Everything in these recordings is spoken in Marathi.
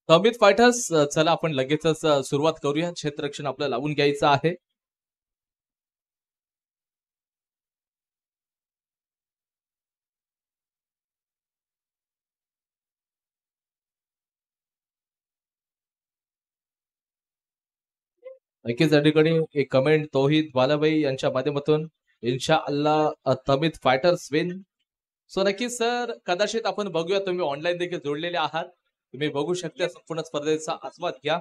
अमित फायटर्स चला आपण लगेचच सुरुवात करूया. क्षेत्ररक्षण आपल्याला लावून घ्यायचं आहे. नक्कीच या ठिकाणी एक कमेंट तौहीद बालाबाई यांच्या माध्यमातून इन्शा अल्लाह तमित फायटर्स विन. सो नक्कीच सर कदाचित आपण बघूया, तुम्ही ऑनलाईन देखील जोडलेले आहात, तुम्ही बघू शकता संपूर्ण स्पर्धेचा आस्वाद घ्या.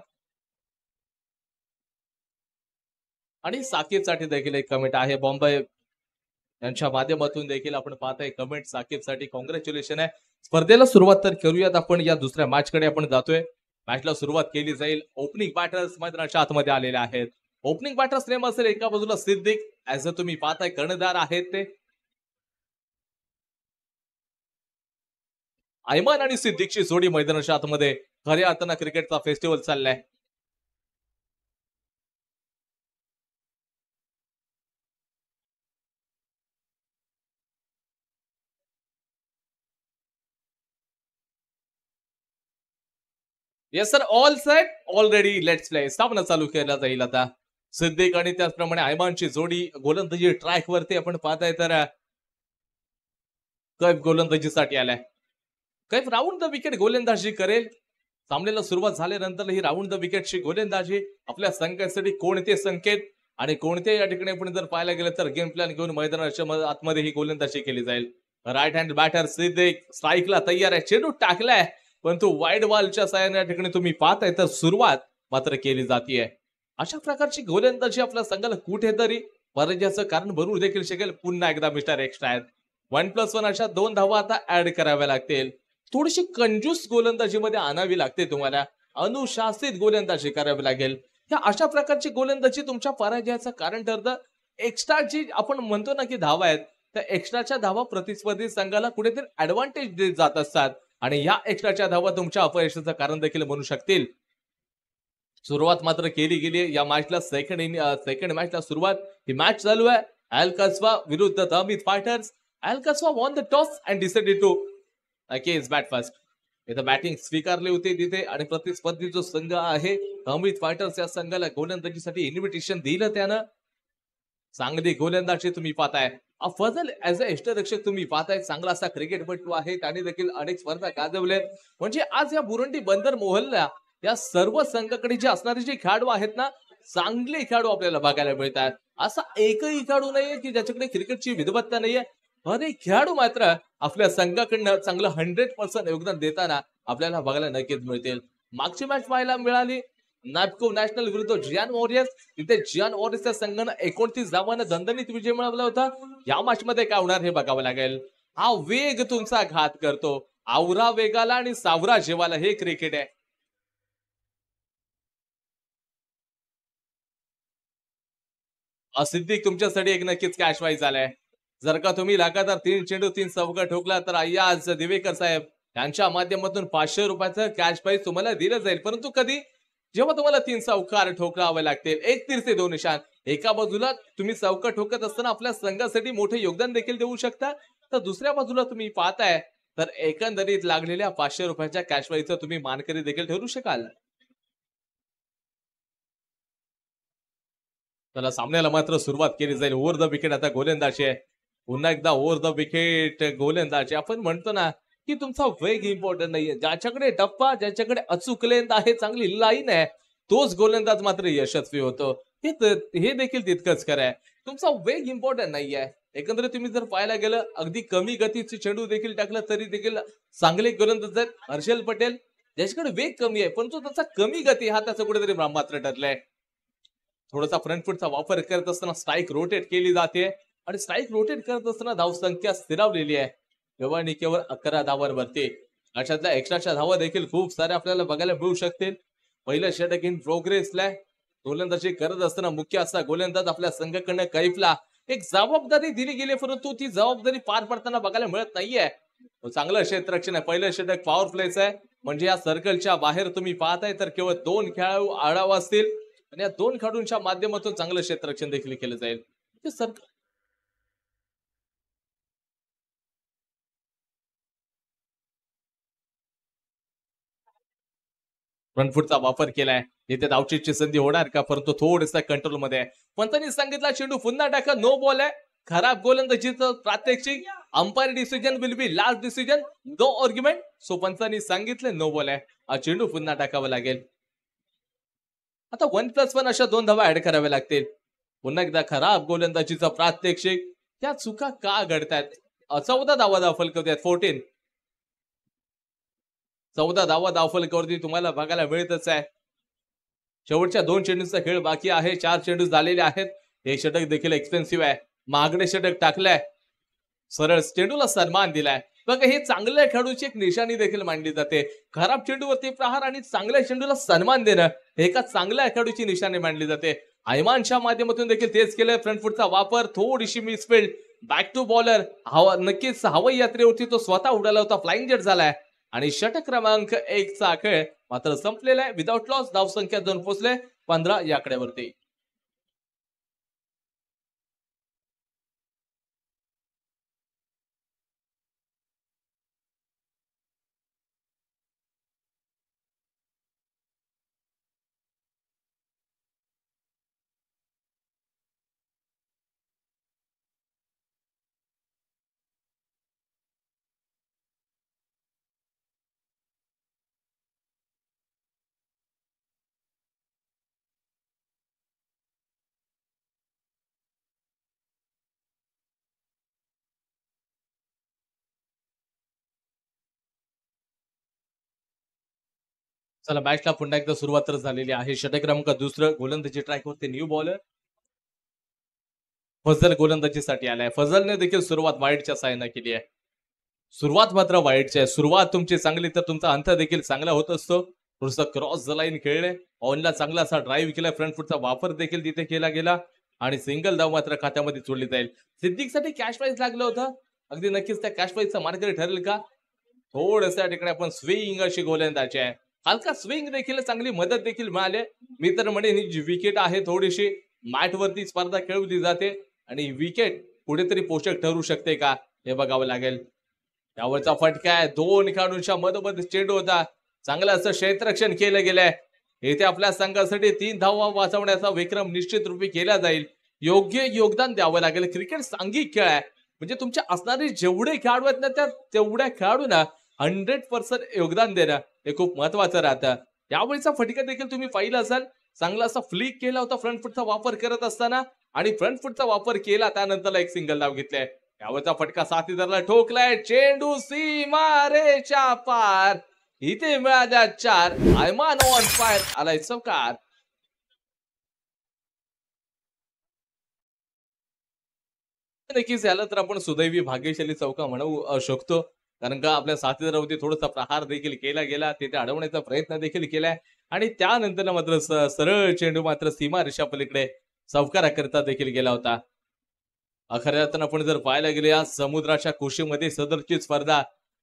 आणि साकिबसाठी देखील एक कमेंट आहे बॉम्बे यांच्या माध्यमातून देखील आपण पाहताय कमेंट. साकिबसाठी कॉंग्रॅच्युलेशन आहे. स्पर्धेला सुरुवात तर करूयात आपण. या दुसऱ्या मॅच कडे आपण जातोय. मॅचला सुरुवात केली जाईल. ओपनिंग बॅटर्स मैदानाच्या आतमध्ये आलेले आहेत. ओपनिंग बॅटर्स नेम असेल एका बाजूला सिद्दीक, ऍज अ तुम्ही पाहताय कर्णधार आहेत ते. ऐमान आणि सिद्दीकची जोडी मैदानाच्या आतमध्ये. खऱ्या अर्थानं क्रिकेटचा फेस्टिवल चाललाय. Yes sir, all set already. Let's play. सामना चालू केला जाईल आता. सिद्दीक आणि त्याचप्रमाणे ऐमानची जोडी गोलंदाजी ट्रॅक वरती आपण पाहताय तर कैफ गोलंदाजीसाठी आलाय. कैफ राऊंड द विकेट गोलंदाजी करेल. सामन्याला सुरुवात झाल्यानंतर ही राऊंड द विकेटची गोलंदाजी आपल्या संघासाठी कोणते संकेत आणि कोणते या ठिकाणी आपण जर पाहायला गेलं तर गेम प्लॅन घेऊन मैदानाच्या आतमध्ये ही गोलंदाजी केली जाईल. राईट हँड बॅटर सिद्दीक स्ट्राईकला तयार आहे. चेंडू टाकलाय परंतु वाईड बॉलच्या साहाय्याने या ठिकाणी तुम्ही पाहताय तर सुरुवात मात्र केली जाते. अशा प्रकारची गोलंदाजी आपल्या संघाला कुठेतरी पराजयाचं कारण बनवू देखील शकेल. पुन्हा एकदा मिस्टर एक्स्ट्रा आहेत. 1+1 अशा 2 धावा आता ऍड कराव्या लागतील. थोडीशी कंजूस गोलंदाजीमध्ये आणावी लागते तुम्हाला. अनुशासित गोलंदाजी करावी लागेल. ह्या अशा प्रकारची गोलंदाजी तुमच्या पराजयाचं कारण ठरतं. एक्स्ट्रा जी आपण म्हणतो ना की धावा आहेत, त्या एक्स्ट्राच्या धावा प्रतिस्पर्धी संघाला कुठेतरी ऍडव्हान्टेज देत जात असतात आणि या एक्स्ट्राच्या धावा तुमच्या अपयशाचं कारण देखील बनू शकतील. सुरुवात मात्र केली गेली या मॅचला. सेकंड मॅचला सुरुवात. ही मॅच चालू आहे अल कसवा विरुद्ध अमित फायटर्स. अल कसवा won the toss and decided to against bat first. इथं बॅटिंग स्वीकारली होती तिथे आणि प्रतिस्पर्धी जो संघ आहे अमित फायटर्स, या संघाला गोलंदाजीसाठी इन्व्हिटेशन दिलं त्यानं. चांगली गोलंदाजी तुम्ही पाहताय. फजल ऍज अ यष्टरक्षक तुम्ही पाहताय, चांगला असा क्रिकेटपटू आहे. त्याने देखील अनेक स्पर्धा गाजवल्या. म्हणजे आज या बुरुंडी बंदर मोहल्ला या सर्व संघाकडे जे असणारे जे खेळाडू आहेत ना, चांगले खेळाडू आपल्याला बघायला मिळतात. असा एकही खेळाडू नाहीये की ज्याच्याकडे क्रिकेटची विद्वत्ता नाहीये. अनेक खेळाडू मात्र आपल्या संघाकडनं चांगलं 100% योगदान देताना आपल्याला बघायला नक्कीच मिळतील. मागची मॅच पाहायला मिळाली नाटको नॅशनल विरुद्ध जियान वॉरियर्स. तिथे जियान वॉरियर्सच्या संघानं 29 धावांना दणदणीत विजय मिळवला होता. या मॅच मध्ये काय होणार हे बघावं लागेल. हा वेग तुमचा घात करतो. आवरा वेगाला आणि सावरा जेवाला हे क्रिकेट आहे. सिद्दीक तुमच्यासाठी एक नक्कीच कॅश वाईज झालाय. जर का तुम्ही लगातार 3 चेंडू 3 चौका ठोकला तर अय्याज दिवेकर साहेब यांच्या माध्यमातून 500 रुपयाचं कॅश प्राइज तुम्हाला दिलं जाईल. परंतु कधी, जेव्हा तुम्हाला 3 चौकार ठोकावे लागतील. एक तीर से 2 निशाण. एका बाजूला तुम्ही चौका ठोकत असताना आपल्या संघासाठी मोठे योगदान देखील देऊ शकता, तर दुसऱ्या बाजूला तुम्ही पाहताय तर एकंदरीत लागलेल्या 500 रुपयाच्या कॅश प्राइजचं तुम्ही मानकरी देखील ठरू शकाल. त्याला सामन्याला मात्र सुरुवात केली जाईल. ओव्हर द विकेट आता गोलंदाजी आहे. पुन्हा एकदा ओव्हर द विकेट गोलंदाजी. आपण म्हणतो ना की तुमचा वेग इम्पॉर्टंट नाहीये. ज्याच्याकडे टप्पा, ज्याच्याकडे अचूक लेंथ आहे, चांगली लाईन आहे, तोच गोलंदाज मात्र यशस्वी होतो. हे देखील तितकंच खरं आहे. तुमचा वेग इम्पॉर्टंट नाहीये. एकंदरीत तुम्ही जर पाहायला गेलं, अगदी कमी गतीचे चेंडू देखील टाकलं तरी देखील चांगले गोलंदाज आहेत. हर्षल पटेल ज्याच्याकडे वेग कमी आहे परंतु त्याचा कमी गती हा त्याचा कुठेतरी मात्र ठरलाय. थोडासा फ्रंट फूटचा वापर करत असताना स्ट्राईक रोटेट केली जाते आणि स्ट्राईक रोटेट करत असताना धावसंख्या स्थिरावलेली आहे. केवळ 11 धावांवरती. अशातल्या एक्स्ट्राच्या धावा देखील खूप साऱ्या आपल्याला बघायला मिळू शकतील. पहिलं षटक इन प्रोग्रेसला. गोलंदाजी करत असताना मुख्य असा गोलंदाज आपल्या संघाकडनं कैफला एक जबाबदारी दिली गेली, परंतु ती जबाबदारी पार पडताना बघायला मिळत नाहीये. चांगलं क्षेत्ररक्षण आहे. पहिलं षटक पॉवर प्लेच आहे. म्हणजे या सर्कलच्या बाहेर तुम्ही पाहताय तर केवळ 2 खेळाडू आढावा असतील आणि या 2 खेळाडूंच्या माध्यमातून चांगलं क्षेत्ररक्षण देखील केलं जाईल. फ्रंट फुटचा वापर केलाय. इथे धावचीची संधी होणार का, परंतु थोडंसं कंट्रोल मध्ये आहे. पंतांनी सांगितला चेंडू पुन्हा टाका, नो बॉल आहे. खराब गोलंदाजीचं प्रात्यक्षिक. Umpire decision will be last decision, no argument. So पंतांनी सांगितले नो बॉल आहे. हा चेंडू पुन्हा टाकावा लागेल. आता 1+1 अशा 2 धावा ऍड कराव्या लागतील. पुन्हा एकदा खराब गोलंदाजीचा प्रात्यक्षिक. त्या चुका का घडतात? 14 धावा दाखल 14. 14 धावा धावफलकावरती तुम्हाला बघायला मिळतच आहे. शेवटच्या 2 चेंडूचा खेळ बाकी आहे. 4 चेंडू झालेले आहेत. हे षटक देखील एक्सपेन्सिव्ह आहे. मागणे षटक टाकलंय, सरळ चेंडूला सन्मान दिलाय. बघा, हे चांगल्या खेळाडूची एक निशाणी देखील मांडली जाते. खराब चेंडूवरती प्रहार आणि चांगल्या चेंडूला सन्मान देणं हे एका चांगल्या खेळाडूची निशाणी मांडली जाते. आयमानच्या माध्यमातून देखील तेच केलंय. फ्रंट फुटचा वापर, थोडीशी मिसफिल्ड, बॅक टू बॉलर. नक्कीच हवाई यात्रेवरती तो स्वतः उडाला होता, फ्लाइंग जेट झालाय. आणि षटक क्रमांक 1 चा खेळ मात्र संपलेला आहे. विदाउट लॉस धावसंख्या 2 पोहोचले 15 या आकड्यावरती. चला, मॅचला पुन्हा एकदा सुरुवात तर झालेली आहे. षटक क्रमांक 2 गोलंदाजी ट्रॅकवरती न्यू बॉलर फजल गोलंदाजीसाठी आलाय. फजलने देखील सुरुवात वाईडच्या साहाय्याने केली आहे. सुरुवात मात्र वाईडची आहे. सुरुवात तुमची चांगली तर तुमचा अंत देखील चांगला होत असतो. थोडंसं क्रॉस द लाईन खेळले, ऑनला चांगला असा ड्राईव्ह केला, फ्रंट फुटचा वापर देखील तिथे केला गेला आणि सिंगल धाव मात्र खात्यामध्ये जोडली जाईल. सिद्दीकसाठी कॅश प्राइज लागलं होतं. अगदी नक्कीच त्या कॅश प्राइजचा मानकरी ठरेल का? थोडंसं या ठिकाणी आपण स्विंग अशी गोलंदाजी आहे. हलका स्विंग देखील, चांगली मदत देखील मिळाली. मी तर म्हणेन ही जी विकेट आहे थोडीशी मॅटवरती स्पर्धा खेळवली जाते आणि विकेट कुठेतरी पोषक ठरू शकते का हे बघावं लागेल. त्यावरचा फटका आहे. 2 खेळाडूंच्या मधोमध चेंडू होता. चांगलं असं क्षेत्ररक्षण केलं गेलंय. येथे आपल्या संघासाठी 3 धावा वाचवण्याचा विक्रम निश्चित रूपी केला जाईल. योग्य योगदान द्यावं लागेल. क्रिकेट सांघिक खेळ आहे, म्हणजे तुमच्या असणारे जेवढे खेळाडू आहेत ना, त्या तेवढ्या खेळाडूंना 100% योगदान देणं हे खूप महत्वाचं राहतं. यावेळीचा फटका देखील तुम्ही पाहिला असाल. चांगला असा फ्लिक केला होता फ्रंट फुटचा वापर करत असताना आणि फ्रंट फुटचा वापर केला, त्यानंतर एक सिंगल धाव घेतलाय. यावरचा फटका साथीदाराला ठोकलाय. चेंडू सीमारेच्या पार. इथे मिळाल्या 4. आयमान ऑन फायर आलाय चौकार. नक्कीच याला तर आपण सुदैवी भाग्यशाली चौका म्हणू शकतो, कारण का आपल्या साथीदारावरती थोडासा प्रहार देखील केला गेला, तिथे अडवण्याचा प्रयत्न देखील केलाय आणि त्यानंतर मात्र सरळ चेंडू मात्र सीमा रेषा पलीकडे चौकाराकरता देखील गेला होता. खऱ्या अर्थानं आपण जर पाहायला गेले या समुद्राच्या कुशीमध्ये सदरची स्पर्धा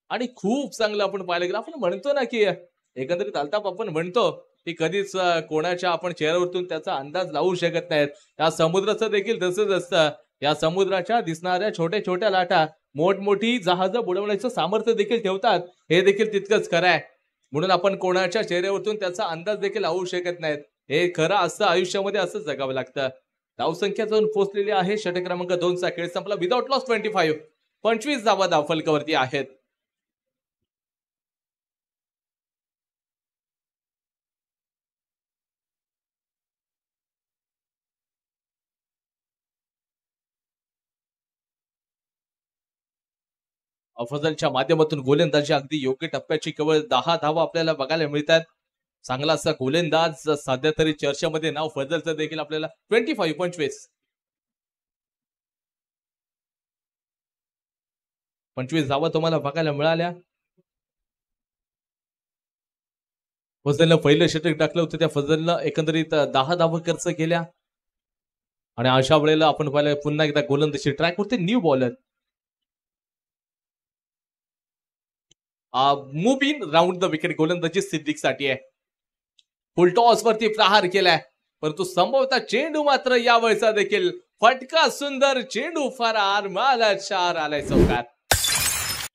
आणि खूप चांगलं आपण पाहायला गेलं. आपण म्हणतो ना की एकंदरीत अल्ताफ आपण म्हणतो की कधीच कोणाच्या आपण चेहऱ्यावरतून त्याचा अंदाज लावू शकत नाहीत. या समुद्राचं देखील तसंच असतं. या समुद्राच्या दिसणाऱ्या छोट्या छोट्या लाटा मोठमोठी जहाजं बुडवण्याचं सामर्थ्य देखील ठेवतात, हे देखील तितकंच खरं आहे. म्हणून आपण कोणाच्या चेहऱ्यावरतून त्याचा अंदाज देखील लावू शकत नाहीत. हे खरं असं आयुष्यामध्ये असंच जगावं लागतं. धावसंख्या जाऊन पोहोचलेली आहे. षटक क्रमांक 2 चा खेळ संपला. विदाउट लॉस 25 धावा धावफलकावरती आहेत. फजलच्या माध्यमातून गोलंदाजी अगदी योग्य टप्प्याची केवळ 10 धावा आपल्याला बघायला मिळतात. चांगला असा गोलंदाज सध्या तरी चर्चेमध्ये नाव फजलचं देखील आपल्याला 25 धावा तुम्हाला बघायला मिळाल्या. फजलनं पहिलं षटक टाकलं होतं. त्या फजलनं एकंदरीत 10 धावा खर्च केल्या आणि अशा वेळेला आपण पाहिलं पुन्हा एकदा गोलंदाजी ट्रॅक वरती new bowler Mubin round the wicket गोलंदाजी सिद्दीक साठी आहे. फुल टॉस वरती प्रहार केलाय, परंतु संभवतः चेंडू मात्र यावेळचा देखील फटका सुंदर. चेंडू फरार. माला 4 आलाय चौकार.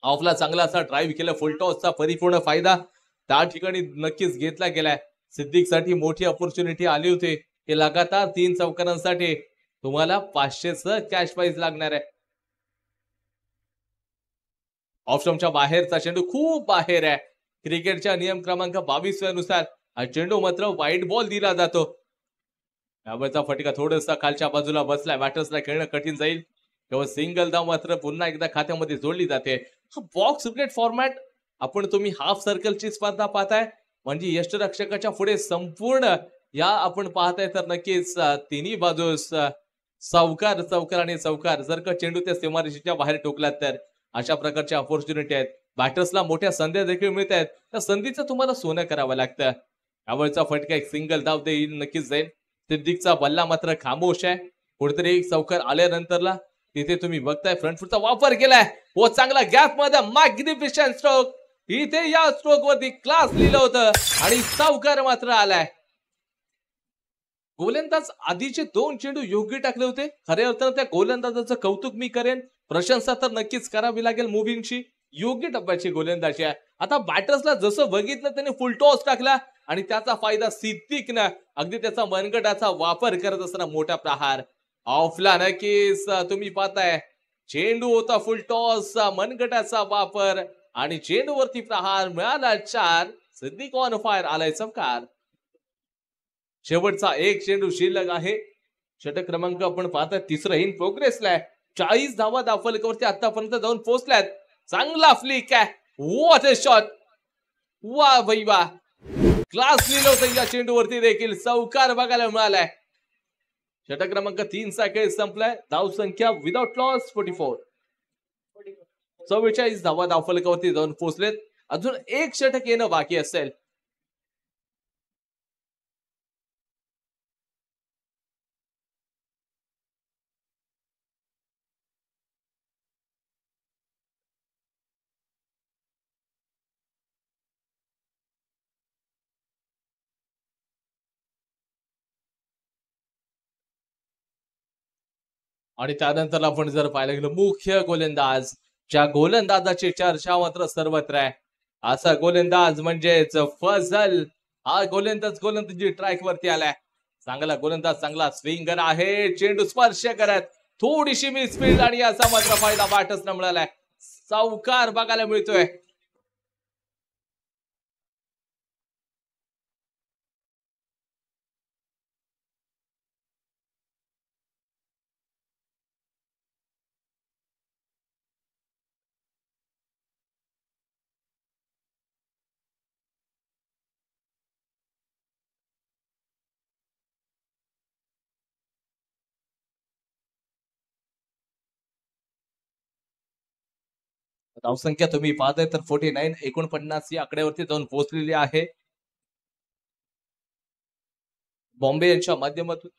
ऑफला चांगला असा ड्राईव्ह केला. फुल टॉसचा परिपूर्ण फायदा त्या ठिकाणी नक्कीच घेतला गेलाय. सिद्दीकसाठी मोठी ऑपॉर्च्युनिटी आली होती की लगातार 3 चौकारांसाठी तुम्हाला 500चं कॅश प्राइज लागणार आहे. ऑप्शनच्या बाहेरचा चेंडू खूप बाहेर आहे. क्रिकेटच्या नियम क्रमांक 22 नुसार हा चेंडू मात्र वाईट बॉल दिला जातो. त्यावेळचा फटका थोडासा खालच्या बाजूला बसलाय. बॅटर्सला खेळणं कठीण जाईल. तेव्हा सिंगल धाव मात्र पुन्हा एकदा खात्यामध्ये जोडली जाते. हा बॉक्स क्रिकेट फॉर्मॅट आपण तुम्ही हाफ सर्कलची स्पर्धा पाहताय म्हणजे यष्टरक्षकाच्या पुढे संपूर्ण या आपण पाहताय तर नक्कीच तिन्ही बाजूस चौकार चौकार आणि चौकार जर का चेंडू त्या सीमारेषेच्या बाहेर टोकलात तर अशा प्रकारच्या ऑपॉर्च्युनिटी आहेत. बॅटर्सला मोठ्या संधी देखील मिळत आहेत. त्या संधीचं तुम्हाला सोनं करावं लागतं. यावरचा फटका एक सिंगल धाव देईल नक्कीच जाईल. सिद्दीकचा बल्ला मात्र खामोश आहे. कुठेतरी एक चौकार आल्यानंतरला तिथे तुम्ही बघताय फ्रंट फुटचा वापर केलाय व चांगला गॅप मध्ये मॅग्निफिशंट स्ट्रोक. इथे या स्ट्रोक वरती क्लास लिहिलं होतं आणि चौकार मात्र आलाय. गोलंदाज आधीचे 2 चेंडू योग्य टाकले होते. खऱ्या अर्थानं त्या गोलंदाजाचं कौतुक मी करेन. प्रशंसा तर नक्कीच करावी लागेल मुव्हिंगची. योग्य टप्प्याची गोलंदाजी आहे. आता बॅटर्सला जसं बघितलं त्याने फुल टॉस टाकला आणि त्याचा फायदा सिद्दीकनं अगदी त्याचा मनगटाचा वापर करत असताना मोठा प्रहार ऑफला नक्कीच तुम्ही पाहताय चेंडू होता फुल टॉस मनगटाचा वापर आणि चेंडूवरती प्रहार मिळाला 4. सिद्दीक ऑन फायर आलाय चमकार. शेवटचा एक चेंडू शिल्लक आहे. षटक क्रमांक आपण पाहताय तिसरं इन प्रोग्रेसला आहे. 40 धावा दाफलकावरती आतापर्यंत जाऊन पोहोचल्यात. चांगला फ्लिक आहे. What a shot. वा भाई वा. क्लास लिहिलं होतं या चेंडूवरती देखील चौकार बघायला मिळालाय. षटक क्रमांक 3 चा खेळ संपलाय. धाव संख्या विदाउट लॉस 44. 44 धावा दाफलकावरती जाऊन पोहोचलेत. अजून एक षटक येणं बाकी असेल. आणि त्यानंतर आपण जर पाहायला गेलो मुख्य गोलंदाज ज्या गोलंदाजाची चर्चा मात्र सर्वत्र आहे असा गोलंदाज म्हणजेच फजल. हा गोलंदाजी ट्रॅक वरती आलाय. चांगला गोलंदाज चांगला स्विंगर आहे. चेंडू स्पर्श करत थोडीशी मिस फील्ड आणि याचा मात्र फायदा बॅटर्सना मिळालाय. चौकार बघायला मिळतोय. धावसंख्या तुम्ही पाहताय तर 49 49 या आकड्यावरती जाऊन पोहोचलेली आहे. बॉम्बे यांच्या माध्यमातून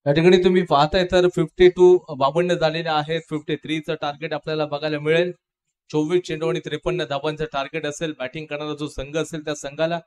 या ठिकाणी तुम्ही पाहताय तर 52 बावन्न झालेले आहेत. 53चं टार्गेट आपल्याला बघायला मिळेल. 24 चेंडू आणि 53 धावांचं टार्गेट असेल बॅटिंग करणारा जो संघ असेल त्या संघाला.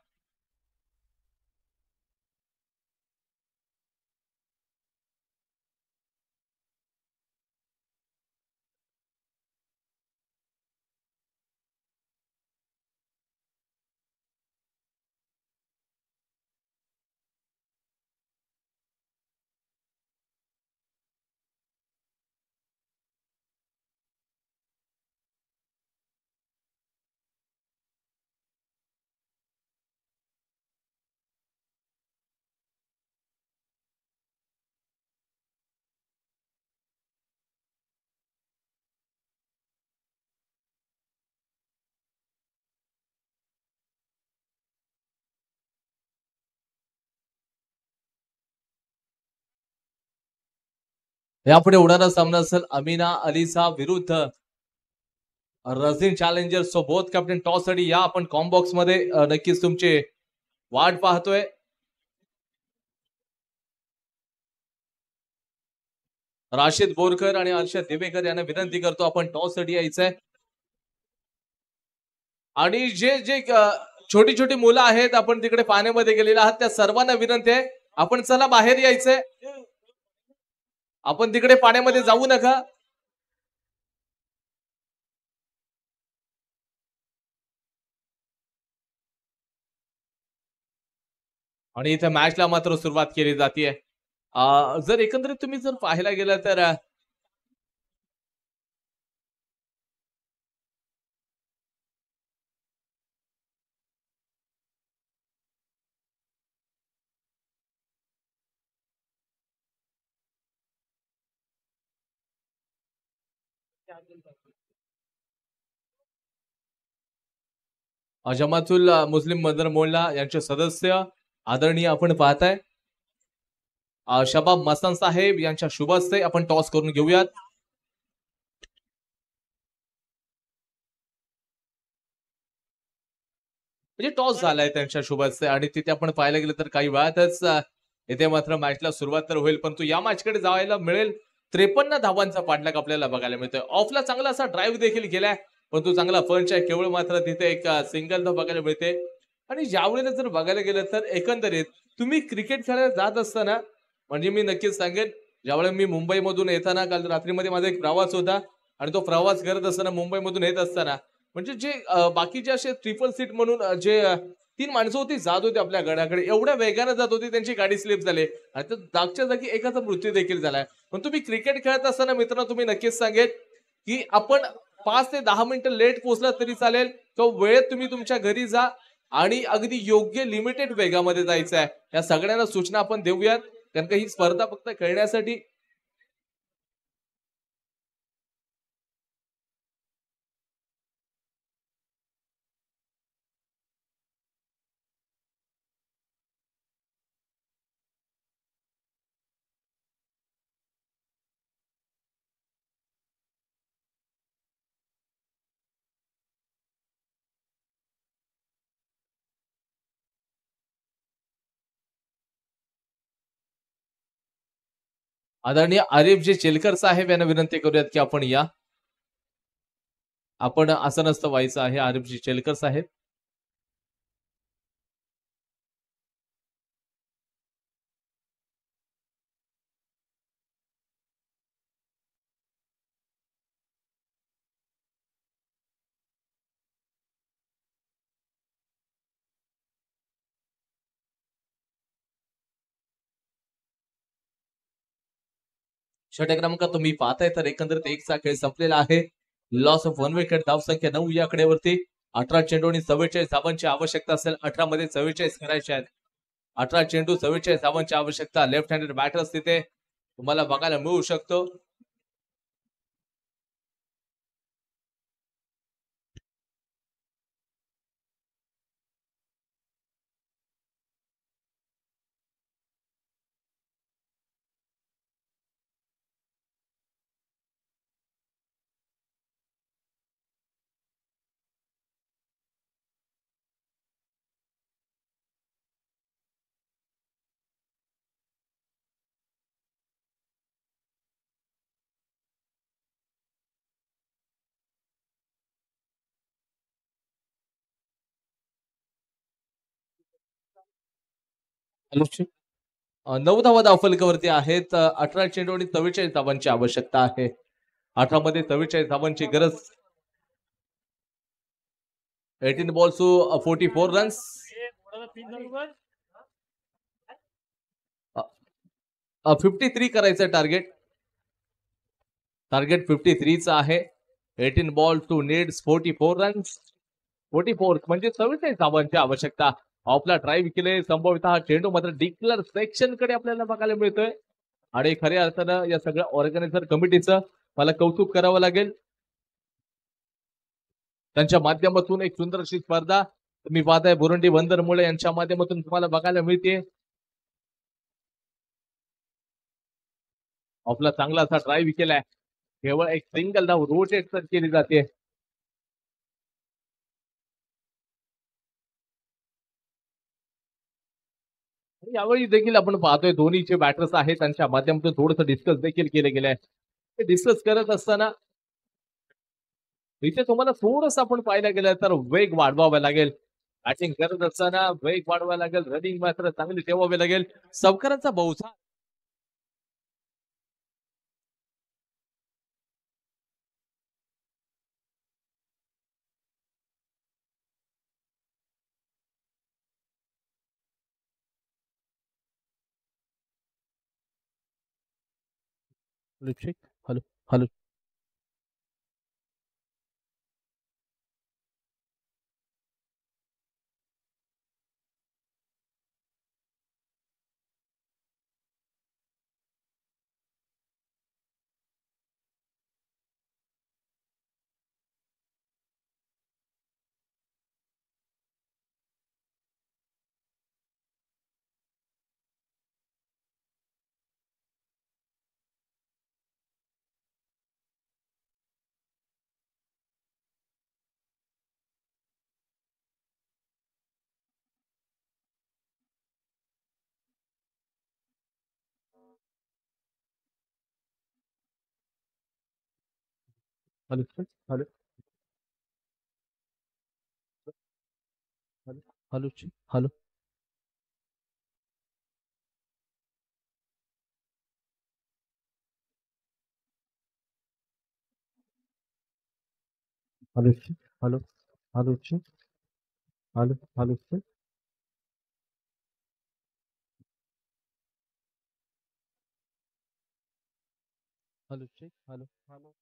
यापुढे होणारा सामना असेल अमिना अलीचा विरुद्ध Razeen Challenger. So both captain toss साठी या आपण कॉम्बॉक्स मध्ये नक्कीच तुमचे वाट पाहतोय. राशिद बोरकर आणि हर्षद दिवेकर यांना विनंती करतो आपण टॉस साठी यायचंय. आणि जे जे छोटी छोटी मुलं आहेत आपण तिकडे पाण्यामध्ये गेलेले आहात त्या सर्वांना विनंती आहे आपण चला बाहेर यायचंय. आपण तिकडे पाण्यामध्ये जाऊ नका. आणि इथे मॅचला मात्र सुरुवात केली जाते. जर एकंदरीत तुम्ही जर पाहायला गेलं तर जमातुल मुस्लिम मदर मोल्ला यांचे सदस्य आदरणीय आपण पाहताय शबाब मस्तान साहेब यांच्या शुभ हस्ते आपण टॉस करून घेऊयात. म्हणजे टॉस झालाय त्यांच्या शुभ हस्ते आणि तिथे आपण पाहायला गेलं तर काही वेळातच इथे मात्र मॅचला सुरुवात तर होईल परंतु या मॅचकडे जायला मिळेल. 53 धावांचा पाठलाग आपल्याला बघायला मिळतोय. ऑफला चांगला असा ड्राईव्ह देखील केलाय परंतु चांगला पंच आहे. केवळ मात्र तिथे एक सिंगल बघायला मिळते. आणि ज्यावेळेला जर बघायला गेलं तर एकंदरीत तुम्ही क्रिकेट खेळायला जात असताना म्हणजे मी नक्कीच सांगेन ज्यावेळेला मी मुंबईमधून येताना काल रात्रीमध्ये माझा एक प्रवास होता आणि तो प्रवास करत असताना मुंबईमधून येत असताना म्हणजे जे बाकीचे असे ट्रिपल सीट म्हणून जे 3 माणसं होती जात होती आपल्या गडाकडे एवढ्या वेगाने जात होती त्यांची गाडी स्लिप झाली आणि त्या जागच्या जागी एकाचा मृत्यू देखील झालाय. पण तुम्ही क्रिकेट खेळत असताना मित्रांनो तुम्ही नक्कीच सांगेल की आपण 5 ते 10 मिनिटं लेट पोहोचला तरी चालेल किंवा वेळेत तुम्ही तुमच्या घरी जा आणि अगदी योग्य लिमिटेड वेगामध्ये जायचं आहे. या सगळ्यांना सूचना आपण देऊयात कारण का ही स्पर्धा फक्त खेळण्यासाठी आदरणीय आरिफ जे चेलकर साहेब यांना विनंती करूयात की आपण या. आपण असं नसतं व्हायचं आहे आरिफ जी चेलकर साहेब. षटक क्रमांक तुम्ही पाहताय तर एकंदरीत एकचा खेळ संपलेला आहे. लॉस ऑफ वन विकेट धावसंख्या 9 या आकड्यावरती. 18 चेंडू आणि 44 धावांची आवश्यकता असेल. 18 मध्ये 44 करायचे आहेत. 18 चेंडू 44 धावांची आवश्यकता. लेफ्ट हँडेड बॅटर्स तिथे तुम्हाला बघायला मिळू शकतो. 9 धावा धावफलकावरती आहेत. 18 चेंडू आणि 44 धावांची आवश्यकता आहे. 18 मध्ये 44 धावांची गरज. 18 balls to 44 runs. 53 करायचं टार्गेट. टार्गेट 53 चा आहे. 18 balls to needs 44 runs. 44 म्हणजे 44 धावांची आवश्यकता. ऑफला ड्राईव्ह केले. संभवतः हा चेंडू मात्र डिक्लर सेक्शन कडे आपल्याला बघायला मिळतोय आणि खऱ्या अर्थानं या सगळ्या ऑर्गनायझर कमिटीचं मला कौतुक करावं लागेल. त्यांच्या माध्यमातून एक सुंदर अशी स्पर्धा तुम्ही पाहताय बुरुंडी वंदरमुळे यांच्या माध्यमातून तुम्हाला बघायला मिळते. ऑफला चांगला असा ड्राईव्ह केलाय. केवळ एक सिंगल धाव रोटेट केली जाते. यावेळी देखील आपण पाहतोय दोन्ही जे बॅटर्स आहेत त्यांच्या माध्यमातून थोडंसं डिस्कस देखील केले गेले आहे. ते डिस्कस करत असताना इथे तुम्हाला थोडंसं आपण पाहायला गेलं तर वेग वाढवावा लागेल. बॅटिंग करत असताना वेग वाढवावा लागेल. रनिंग मात्र चांगली ठेवावी लागेल. सावकारांचा बहुसा hello hello hello hello hello hello hello hello hello hello hello hello hello hello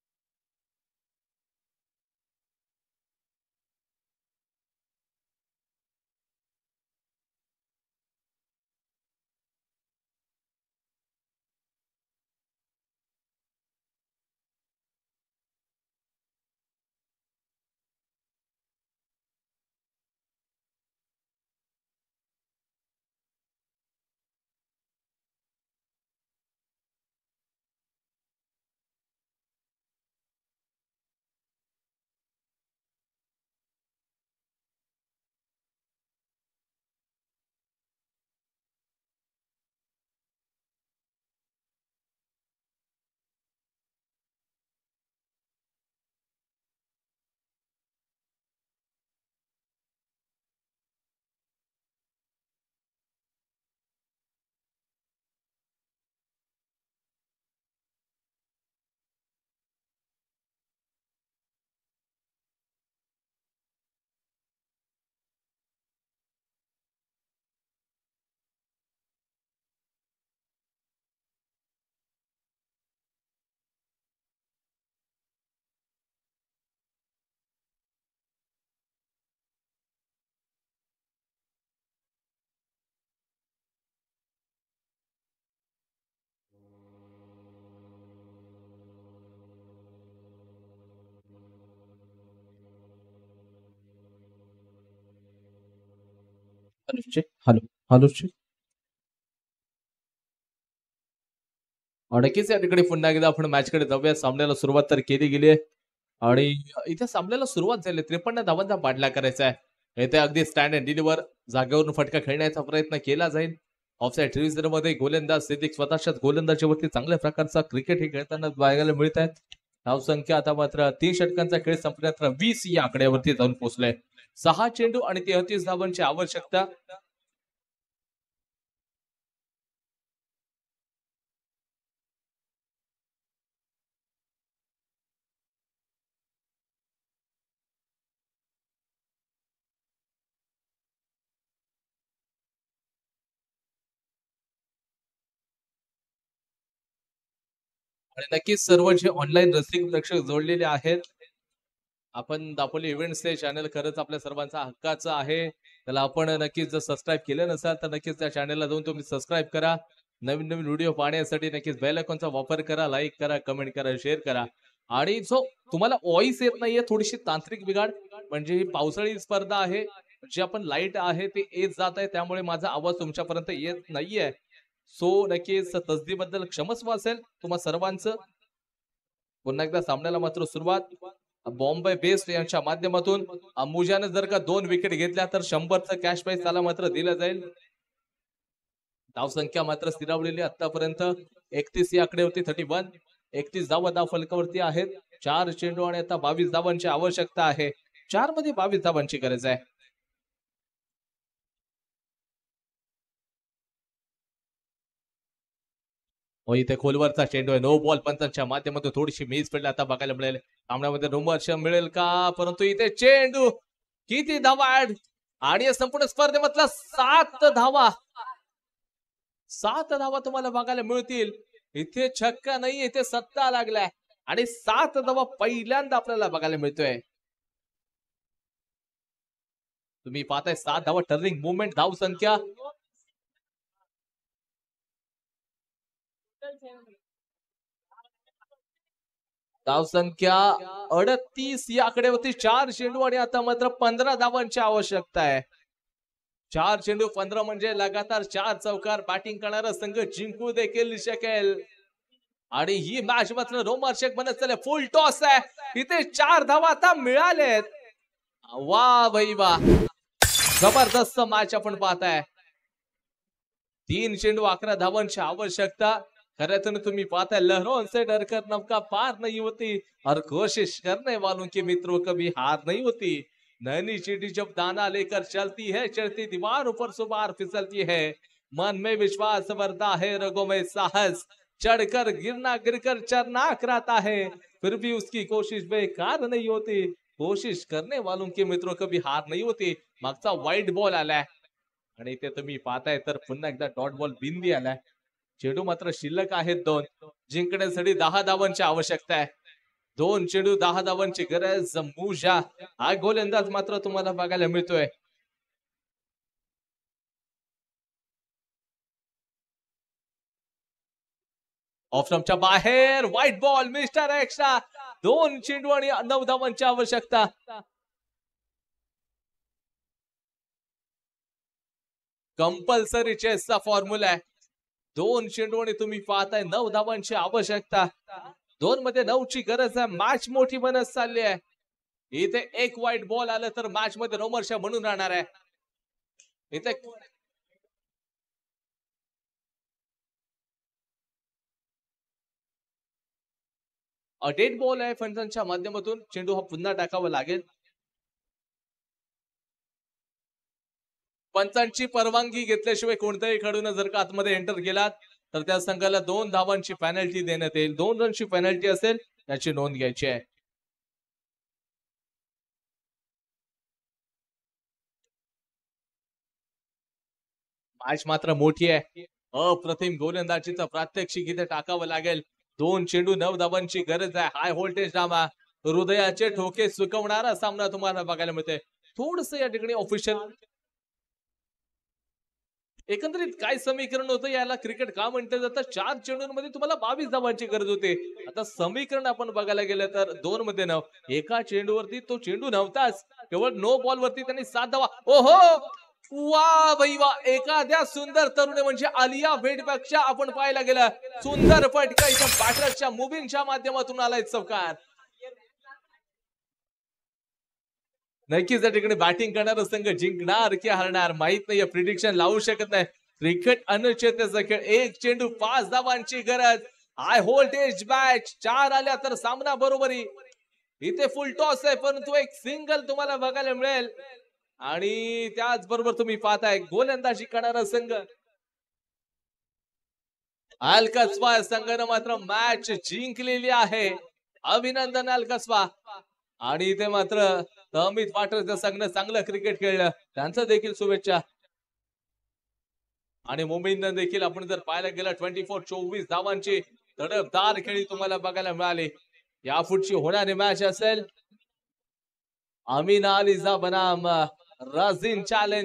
hello hello hello नक्कीच या ठिकाणी पुन्हा एकदा आपण मॅचकडे जाऊया. सामन्याला सुरुवात तर केली गेली आहे आणि इथे सामन्याला सुरुवात झाली. 53 धावांचा पाठलाग करायचा आहे. येथे अगदी स्टँड अँड डिलिव्हर जागेवरून फटका खेळण्याचा प्रयत्न केला जाईल. ऑफसाईड रिव्ह्यू मध्ये गोलंदाज सिद्दीक स्वतःच्याच गोलंदाजीवरती चांगल्या प्रकारचा क्रिकेट हे खेळताना बघायला मिळत आहेत. धावसंख्या आता मात्र 3 षटकांचा खेळ संपल्यानंतर 20 या आकड्यावरती जाऊन पोहोचलाय. 6 चेंडू आणि 33 धावांची आवश्यकता. आणि नक्कीच सर्व जे ऑनलाईन रसिक प्रेक्षक जोडलेले आहेत, आपण दापोली इव्हेंट्स हे चॅनल खरंच आपल्या सर्वांचा हक्काचं आहे. त्याला आपण नक्कीच जर सबस्क्राईब केलं नसाल तर नक्कीच त्या चॅनलला जाऊन तुम्ही सबस्क्राईब करा. नवीन नवीन व्हिडिओ पाहण्यासाठी नक्कीच बेल आयकॉनचा वापर करा, लाईक करा, कमेंट करा, शेअर करा. आणि जो तुम्हाला व्हॉइस येत नाहीये, थोडीशी तांत्रिक बिघाड म्हणजे ही पावसाळी स्पर्धा आहे. जे आपण लाईट आहे ते येत जात आहे, त्यामुळे माझा आवाज तुमच्यापर्यंत येत नाहीये. सो नक्कीच तसदीबद्दल क्षमस्व असेल तुम्हा सर्वांचं. पुन्हा एकदा सामन्याला मात्र सुरुवात बॉम्बे बेस्ट यांच्या माध्यमातून. अंबुजाने जर का 2 विकेट घेतल्या तर 100चं कॅश प्राइज त्याला मात्र दिलं जाईल. धावसंख्या मात्र स्थिरावलेली आतापर्यंत 31 या आकड्यावरती 31. 31 धावा धाव फलकावरती आहेत. 4 चेंडू आणि आता 22 धावांची आवश्यकता आहे. 4 मध्ये 22 धावांची गरज आहे. हो, इथे खोलवरचा चेंडू आहे. नो बॉल पंचांच्या माध्यमातून थोडीशी मिस पडली आता बघायला मिळेल. सामन्यामध्ये रोमहर्ष मिळेल का? परंतु इथे चेंडू किती धावा ऍड आणि या संपूर्ण स्पर्धेमधला 7 धावा. 7 धावा तुम्हाला बघायला मिळतील. इथे छक्का नाही, इथे सत्ता लागलाय आणि 7 धावा पहिल्यांदा आपल्याला बघायला मिळतोय. तुम्ही पाहताय 7 धावा टर्निंग मुवमेंट धाव संख्या धावसंख्या 38 या आकड्यावरती 4 चेंडू आणि आता मात्र 15 धावांची आवश्यकता आहे. 4 चेंडू 15 म्हणजे लगातार 4 चौकार बॅटिंग करणारा संघ जिंकू देखील शकेल. आणि ही मॅच मात्र रोमांचक बनत चालले. फुल टॉस आहे, इथे 4 धावा आता मिळालेत. वा भाई वा, जबरदस्त मॅच आपण पाहताय. 3 चेंडू 11 धावांची आवश्यकता. खरं तर तुम्ही पाहताय लहरों से डरकर नौका पार नहीं होती और कोशिश करने वालों के मित्रों कभी हार नहीं होती. नैनी चींटी जब दाना लेकर चलती है, चढ़ती दीवारों पर सुबार फिसलती है. मन में विश्वास भरता है, रगों में साहस चढ़कर गिरना गिरकर चरना कराता है, फिर भी उसकी कोशिश बेकार नहीं होती. कोशिश करने वालों के मित्रों कभी हार नहीं होती. मागचा वाईट बॉल आलाय आणि ते तुम्ही पाहताय तर पुन्हा एकदा डॉट बॉल बिंदी आलाय. चेंडू मात्र शिल्लक आहेत 2. जिंकण्यासाठी 10 धावांची आवश्यकता आहे. 2 चेंडू 10 धावांची गरज. मुजा हा गोलंदाज मात्र तुम्हाला बघायला मिळतोय. ऑफ स्टंपच्या बाहेर व्हाईट बॉल मिस्टर एक्स्ट्रा. 2 चेंडू आणि 9 धावांची आवश्यकता. कंपल्सरी चेसचा फॉर्म्युला आहे. 2 चेंडू आणि तुम्ही पाहताय 9 धावांची आवश्यकता. 2 मध्ये 9 ची गरज आहे. मॅच मोठी बनत चालली आहे. इथे एक व्हाईट बॉल आलं तर मॅच मध्ये रोमहर्ष म्हणून राहणार आहे. इथे डेड बॉल आहे. फंडांच्या माध्यमातून चेंडू हा पुन्हा टाकावा लागेल. पंचांची परवानगी घेतल्याशिवाय कोणत्याही खेळाडूने जर का आतमध्ये एंटर केलात तर त्या संघाला 2 धावांची पेनल्टी देण्यात येईल. 2 रनची पेनल्टी असेल याची नोंद घ्यायची आहे. मॅच मात्र मोठी आहे. अप्रतिम गोलंदाजीचं प्रात्यक्षिक इथे टाकावं लागेल. 2 चेंडू 9 धावांची गरज आहे. हाय व्होल्टेज डामा हृदयाचे ठोके सुकवणारा सामना तुम्हाला बघायला मिळतोय. थोडस या ठिकाणी ऑफिशियल एकंदरीत काय समीकरण होतं, याला क्रिकेट का म्हणते जातं. 4 चेंडूंमध्ये तुम्हाला 22 धावांची गरज होते. आता समीकरण आपण बघायला गेलं तर 2 मध्ये 9. एका चेंडूवरती तो चेंडू नव्हताच, केवळ नो बॉल वरती त्यांनी 7 धावा. ओहो वा भाई वा, एखाद्या सुंदर तरुण म्हणजे आलिया भटपेक्षा आपण पाहायला गेलं सुंदर फटका इथं बॅटरच्या मुव्हिंगच्या माध्यमातून आलाय चौकार. नक्कीच या ठिकाणी बॅटिंग करणारा संघ जिंकणार की हरणार माहित नाही. प्रिडिक्शन लावू शकत नाही. क्रिकेट अनिश्चिततेचा खेळ. 1 चेंडू 5 धावांची गरज. High voltage match. 4 आल्या तर सामना बरोबरी. इथे फुल टॉस आहे परंतु एक सिंगल तुम्हाला बघायला मिळेल. आणि त्याचबरोबर तुम्ही पाहताय गोलंदाजी करणारा संघ अलकस्वा संघानं मात्र मॅच जिंकलेली आहे. अभिनंदन अलकस्वा. आणि इथे मात्र अमित वाटरच्या संघानं चांगलं क्रिकेट खेळलं, त्यांचं देखील शुभेच्छा. आणि मुंबईनं देखील आपण जर पाहायला गेलं 24 धावांची तडफदार खेळी तुम्हाला बघायला मिळाली। या फुटची होणारी मॅच असेल अमीना अलीजा बनाम राझीन चॅलेंज